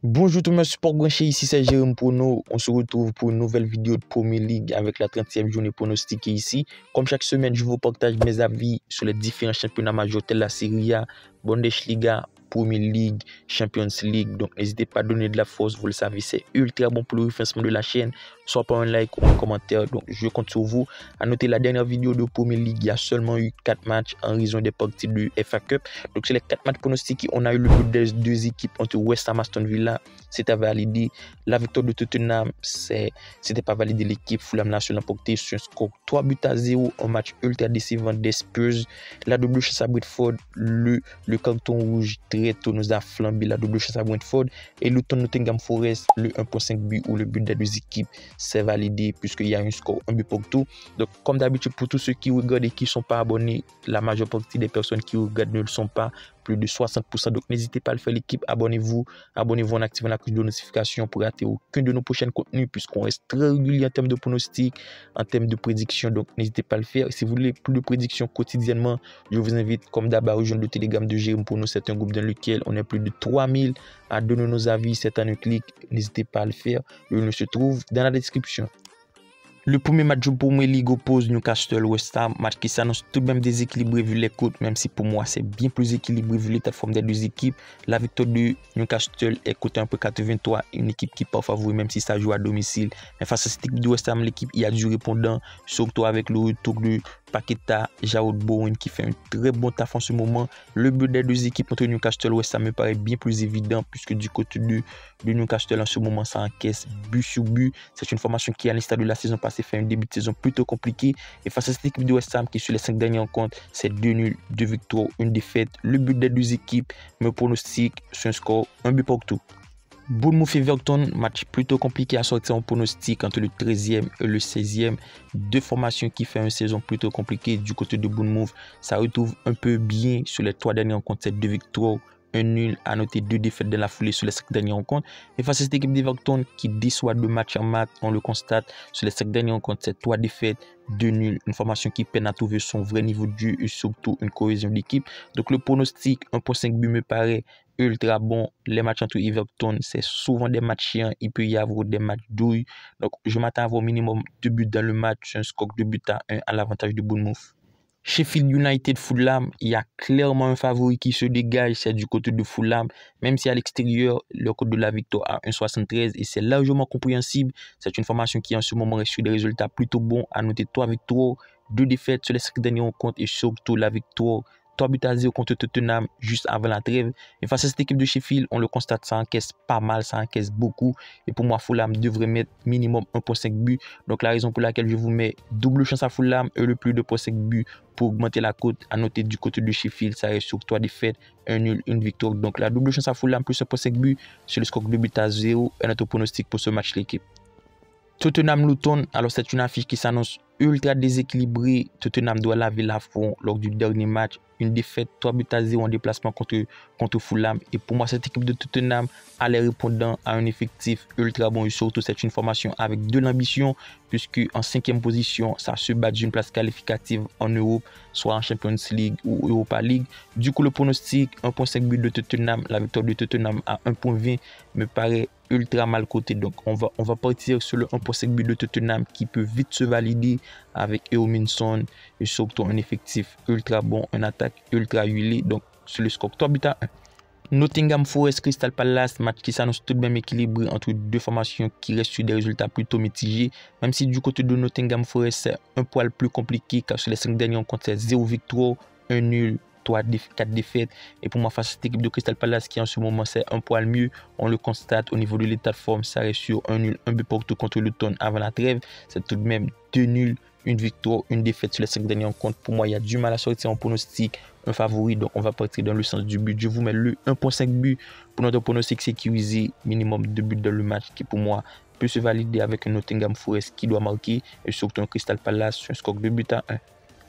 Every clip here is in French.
Bonjour tout le monde, support branché, ici c'est Jérôme Prono. On se retrouve pour une nouvelle vidéo de Premier League avec la 30e journée pronostiquée ici. Comme chaque semaine, je vous partage mes avis sur les différents championnats majeurs tels la Serie A, Bundesliga, Premier League, Champions League. Donc n'hésitez pas à donner de la force, vous le savez, c'est ultra bon pour le référencement de la chaîne. Soit par un like ou un commentaire. Donc je compte sur vous. À noter la dernière vidéo de Premier League, il y a seulement eu 4 matchs en raison des parties du FA Cup. Donc sur les 4 matchs pronostiqués, on a eu le but des deux équipes entre West Ham et Aston Villa. C'était validé. La victoire de Tottenham, c'était pas validé. L'équipe Fulham National emporté sur un score 3-0, un match ultra décevant des Spurs. La double chasse à Brentford, le carton rouge très tôt nous a flambé la double chasse à Brentford. Et Luton Nottingham Forest, le 1.5 but ou le but des deux équipes, c'est validé puisqu'il y a un score, un but pour tout. Donc comme d'habitude, pour tous ceux qui regardent et qui ne sont pas abonnés, la majeure partie des personnes qui regardent ne le sont pas, plus de 60%. Donc n'hésitez pas à le faire l'équipe, abonnez-vous en activant la cloche de notification pour rater aucun de nos prochains contenus puisqu'on reste très régulier en termes de pronostics, en termes de prédictions. Donc n'hésitez pas à le faire. Si vous voulez plus de prédictions quotidiennement, je vous invite comme d'habitude à rejoindre le Telegram de Jérôme Prono. C'est un groupe dans lequel on est plus de 3000 à donner nos avis. C'est un clic. N'hésitez pas à le faire. Le lien se trouve dans la description. Le premier match de Premier League oppose Newcastle-West Ham, match qui s'annonce tout de même déséquilibré vu les côtes, même si pour moi c'est bien plus équilibré vu l'état de forme des deux équipes. La victoire de Newcastle est cotée 1.83, une équipe qui part favori même si ça joue à domicile. Mais face à cette équipe de West Ham, l'équipe y a du répondant, surtout avec le retour de Paqueta, Jarrod Bowen qui fait un très bon taf en ce moment. Le but des deux équipes entre Newcastle et West Ham me paraît bien plus évident puisque du côté de Newcastle en ce moment ça encaisse but sur but. C'est une formation qui à l'instar de la saison passée fait un début de saison plutôt compliqué. Et face à cette équipe de West Ham qui sur les 5 dernières rencontres, c'est 2 nuls, 2 victoires, 1 défaite. Le but des deux équipes me pronostique sur un score, un but partout. Bournemouth Everton, match plutôt compliqué à sortir en pronostic entre le 13e et le 16e. Deux formations qui font une saison plutôt compliquée du côté de Bournemouth. Ça retrouve un peu bien sur les 3 dernières rencontres, c'est 2 victoires, un nul, à noter 2 défaites dans la foulée sur les 5 dernières rencontres. Et face à cette équipe d'Everton qui déçoit de match en match, on le constate, sur les 5 dernières rencontres, c'est 3 défaites, 2 nuls, une formation qui peine à trouver son vrai niveau de jeu et surtout une cohésion d'équipe. Donc le pronostic 1.5 but me paraît ultra bon. Les matchs entre Everton, c'est souvent des matchs chiants, il peut y avoir des matchs douilles. Donc je m'attends à avoir au minimum 2 buts dans le match, un score de but à 1 à l'avantage de Bournemouth. Sheffield United Fulham, il y a clairement un favori qui se dégage, c'est du côté de Fulham, même si à l'extérieur, le code de la victoire à 1,73 et c'est largement compréhensible. C'est une formation qui en ce moment reste sur des résultats plutôt bons, à noter 3 victoires, 2 défaites sur les 5 dernières rencontres et surtout la victoire 3-0 contre Tottenham juste avant la trêve. Et face à cette équipe de Sheffield, on le constate, ça encaisse pas mal, ça encaisse beaucoup. Et pour moi, Fulham devrait mettre minimum 1.5 but. Donc la raison pour laquelle je vous mets double chance à Fulham et le plus de 1.5 but pour augmenter la cote. À noter du côté de Sheffield, ça reste sur 3 défaites, 1 nul, 1 victoire. Donc la double chance à Fulham plus 1.5 but sur le score de but à 0 et notre pronostic pour ce match l'équipe. Tottenham-Luton, alors c'est une affiche qui s'annonce ultra déséquilibrée. Tottenham doit laver l'affront lors du dernier match. Une défaite 3-0 en déplacement contre Fulham. Et pour moi, cette équipe de Tottenham a les répondants à un effectif ultra bon. Et surtout, c'est une formation avec de l'ambition, puisque en 5e position, ça se bat d'une place qualificative en Europe, soit en Champions League ou Europa League. Du coup, le pronostic 1.5 but de Tottenham, la victoire de Tottenham à 1.20 me paraît ultra mal coté. Donc, on va partir sur le 1.5 but de Tottenham qui peut vite se valider avec Eominson et surtout un effectif ultra bon, une attaque ultra huilée. Donc, sur le score 3-1. Nottingham Forest Crystal Palace, match qui s'annonce tout de même équilibré entre deux formations qui restent sur des résultats plutôt mitigés. Même si du côté de Nottingham Forest, c'est un poil plus compliqué car sur les 5 derniers rencontres, c'est 0 victoire, 1 nul, 4 défaites. Et pour moi, face à cette équipe de Crystal Palace qui en ce moment c'est un poil mieux, on le constate au niveau de l'état de forme, ça reste sur 1 nul, 1 but partout contre Luton avant la trêve. C'est tout de même 2 nuls, 1 victoire, 1 défaite sur les 5 dernières rencontres. Pour moi, il y a du mal à sortir en pronostic, un favori, donc on va partir dans le sens du but. Je vous mets le 1.5 but pour notre pronostic sécurisé, minimum 2 buts dans le match qui pour moi peut se valider avec un Nottingham Forest qui doit marquer et surtout un Crystal Palace sur un score de but à 1.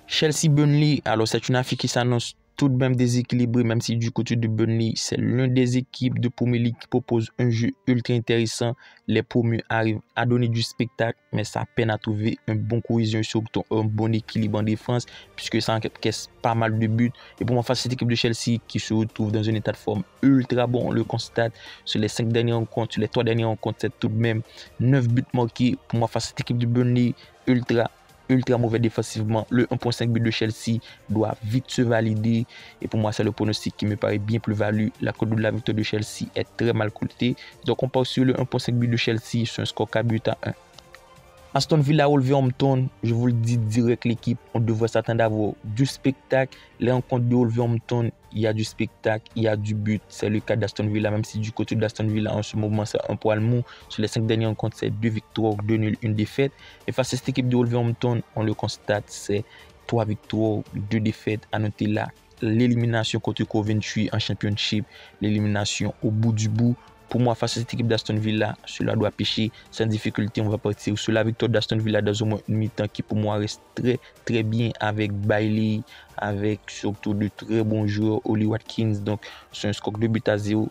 Chelsea Burnley, alors c'est une affiche qui s'annonce tout de même déséquilibré, même si du côté de Burnley, c'est l'une des équipes de Premier League qui propose un jeu ultra intéressant. Les promus arrivent à donner du spectacle, mais ça peine à trouver un bon cohésion, surtout un bon équilibre en défense, puisque ça encaisse pas mal de buts. Et pour moi, face à cette équipe de Chelsea qui se retrouve dans un état de forme ultra bon, on le constate sur les 5 dernières rencontres, sur les 3 dernières rencontres, c'est tout de même 9 buts marqués. Pour moi, face à cette équipe de Burnley, ultra mauvais défensivement, le 1.5 but de Chelsea doit vite se valider. Et pour moi, c'est le pronostic qui me paraît bien plus valu. La cote de la victoire de Chelsea est très mal cotée. Donc, on part sur le 1.5 but de Chelsea sur un score 4 buts à 1. Aston Villa Wolverhampton, je vous le dis direct, l'équipe, on devrait s'attendre à avoir du spectacle. Les rencontres de Wolverhampton, il y a du spectacle, il y a du but. C'est le cas d'Aston Villa, même si du côté d'Aston Villa, en ce moment, c'est un poil mou. Sur les 5 dernières rencontres, c'est 2 victoires, 2 nuls, 1 défaite. Et face à cette équipe de Wolverhampton, on le constate, c'est 3 victoires, 2 défaites. À noter là, l'élimination contre Coventry en Championship, l'élimination au bout du bout. Pour moi, face à cette équipe d'Aston Villa, cela doit pêcher sans difficulté. On va partir sur la victoire d'Aston Villa dans au moins une mi-temps qui pour moi reste très bien avec Bailey, avec surtout de très bons joueurs, Oli Watkins. Donc, c'est un score de 2 buts à 0.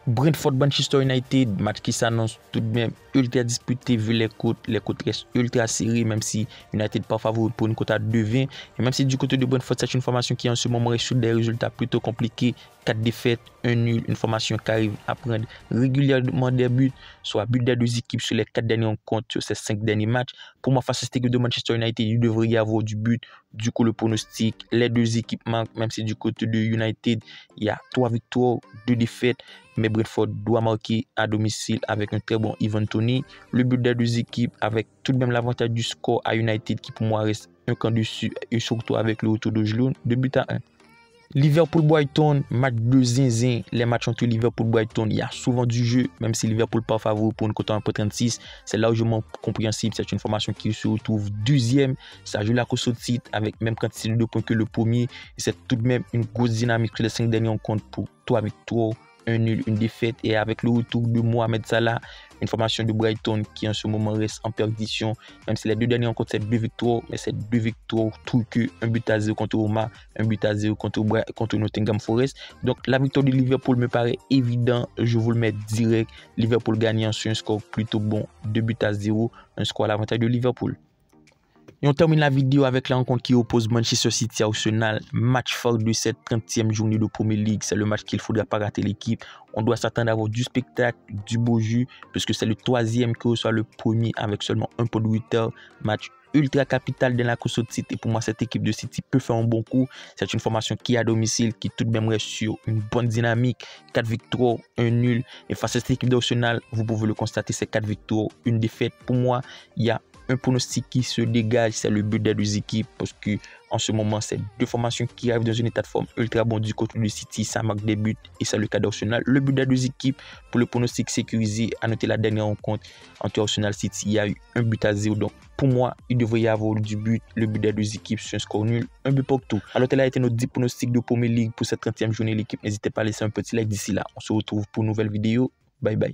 Brentford-Manchester United, match qui s'annonce tout de même ultra disputé vu les cotes restent ultra serrées, même si United pas favori pour une cote à 2,20. Et même si du côté de Brentford, c'est une formation qui en ce moment reste sur des résultats plutôt compliqués, 4 défaites, 1 nul, une formation qui arrive à prendre régulièrement des buts, soit but des deux équipes sur les 4 derniers rencontres, sur ces 5 derniers matchs. Pour moi, face à cette équipe de Manchester United, il devrait y avoir du but. Du coup, le pronostic, les deux équipes manquent, même si du côté de United, il y a 3 victoires, 2 défaites. Mais Brentford doit marquer à domicile avec un très bon Ivan Toney. Le but des deux équipes avec tout de même l'avantage du score à United qui pour moi reste un camp dessus et surtout avec le retour de Jloun, 2 buts à 1. Liverpool-Brighton, match de zinzin. Les matchs entre Liverpool-Brighton, il y a souvent du jeu, même si Liverpool pas favori pour une cote à 1.36. C'est largement compréhensible. C'est une formation qui se retrouve deuxième. Ça joue la course au titre avec même quantité de 2 points que le premier. Et c'est tout de même une grosse dynamique sur les 5 derniers rencontres pour 3 victoires, 1 nul, 1 défaite. Et avec le retour de Mohamed Salah, une formation de Brighton qui en ce moment reste en perdition. Même si les 2 dernières rencontres, c'est 2 victoires, mais c'est 2 victoires tout que 1 but à 0 contre Roma, 1 but à 0 contre Nottingham Forest. Donc la victoire de Liverpool me paraît évident. Je vous le mets direct. Liverpool gagnant sur un score plutôt bon, 2 buts à 0, un score à l'avantage de Liverpool. Et on termine la vidéo avec la rencontre qui oppose Manchester City à Arsenal. Match fort de cette 30e journée de Premier League. C'est le match qu'il ne faudra pas rater l'équipe. On doit s'attendre à avoir du spectacle, du beau jus, puisque c'est le 3e qui reçoit le premier avec seulement 1 point de 8 heures. Match ultra capital dans la course au titre. Et pour moi, cette équipe de City peut faire un bon coup. C'est une formation qui est à domicile, qui tout de même reste sur une bonne dynamique. 4 victoires, 1 nul. Et face à cette équipe d'Arsenal, vous pouvez le constater, c'est 4 victoires, 1 défaite. Pour moi, il y a un pronostic qui se dégage, c'est le but des deux équipes parce que en ce moment, c'est 2 formations qui arrivent dans un état de forme ultra bon du côté de City, ça marque des buts et c'est le cas d'Arsenal. Le but des 2 équipes pour le pronostic sécurisé, à noter la dernière rencontre entre Arsenal et City, il y a eu 1 but à 0. Donc pour moi, il devrait y avoir du but, le but des 2 équipes sur un score nul, 1 but partout. Alors tel a été notre 10 pronostics de Premier League pour cette 30e journée. L'équipe, n'hésitez pas à laisser un petit like d'ici là. On se retrouve pour une nouvelle vidéo. Bye bye.